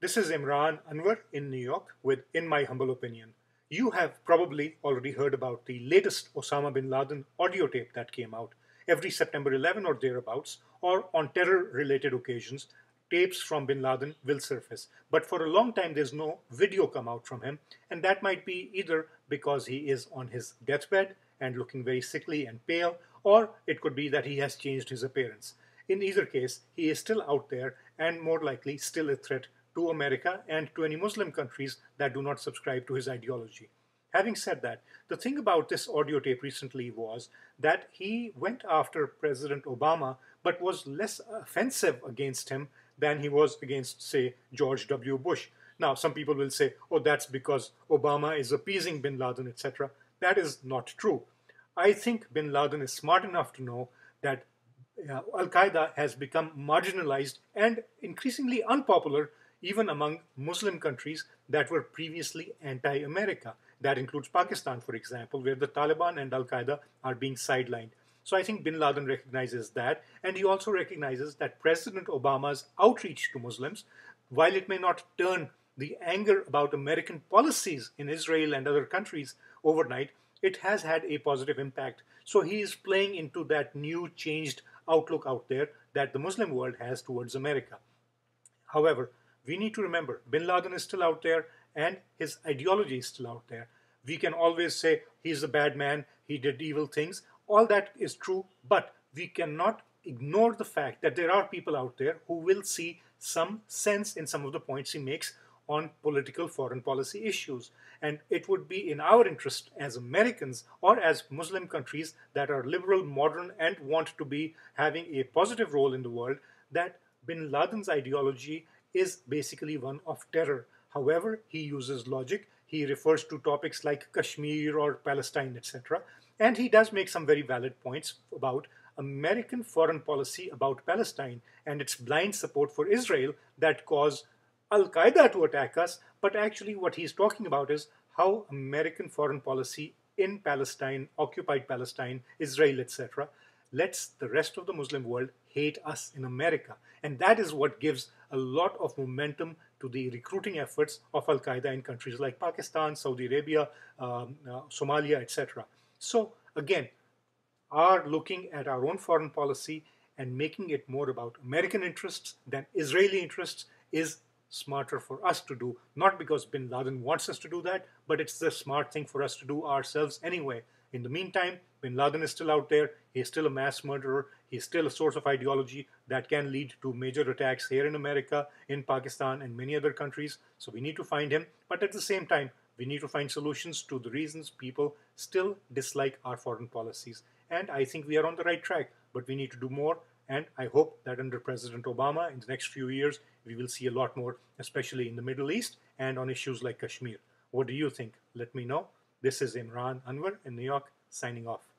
This is Imran Anwar in New York with In My Humble Opinion. You have probably already heard about the latest Osama Bin Laden audio tape that came out. Every September 11 or thereabouts, or on terror-related occasions, tapes from Bin Laden will surface. But for a long time, there's no video come out from him, and that might be either because he is on his deathbed and looking very sickly and pale, or it could be that he has changed his appearance. In either case, he is still out there and more likely still a threat to America and to any Muslim countries that do not subscribe to his ideology. Having said that, the thing about this audio tape recently was that he went after President Obama but was less offensive against him than he was against, say, George W. Bush. Now, some people will say, oh, that's because Obama is appeasing bin Laden, etc. That is not true. I think bin Laden is smart enough to know that Al Qaeda has become marginalized and increasingly unpopular even among Muslim countries that were previously anti America. That includes Pakistan, for example, where the Taliban and Al Qaeda are being sidelined. So I think bin Laden recognizes that, and he also recognizes that President Obama's outreach to Muslims, while it may not turn the anger about American policies in Israel and other countries overnight, it has had a positive impact. So he is playing into that new changed outlook out there that the Muslim world has towards America. However, we need to remember bin Laden is still out there and his ideology is still out there. We can always say he's a bad man, he did evil things. All that is true, but we cannot ignore the fact that there are people out there who will see some sense in some of the points he makes on political foreign policy issues. And it would be in our interest as Americans or as Muslim countries that are liberal, modern, and want to be having a positive role in the world that bin Laden's ideology is basically one of terror. However, he uses logic. He refers to topics like Kashmir or Palestine, etc. And he does make some very valid points about American foreign policy about Palestine and its blind support for Israel that caused Al Qaeda to attack us. But actually, what he's talking about is how American foreign policy in Palestine, occupied Palestine, Israel, etc., lets the rest of the Muslim world hate us in America. And that is what gives a lot of momentum to the recruiting efforts of Al Qaeda in countries like Pakistan, Saudi Arabia, Somalia, etc. So, again, are looking at our own foreign policy and making it more about American interests than Israeli interests is smarter for us to do, not because bin Laden wants us to do that, but it's the smart thing for us to do ourselves anyway. In the meantime, bin Laden is still out there, he's still a mass murderer, he's still a source of ideology that can lead to major attacks here in America, in Pakistan, and many other countries. So we need to find him, but at the same time, we need to find solutions to the reasons people still dislike our foreign policies. And I think we are on the right track, but we need to do more. And I hope that under President Obama, in the next few years, we will see a lot more, especially in the Middle East and on issues like Kashmir. What do you think? Let me know. This is Imran Anwar in New York, signing off.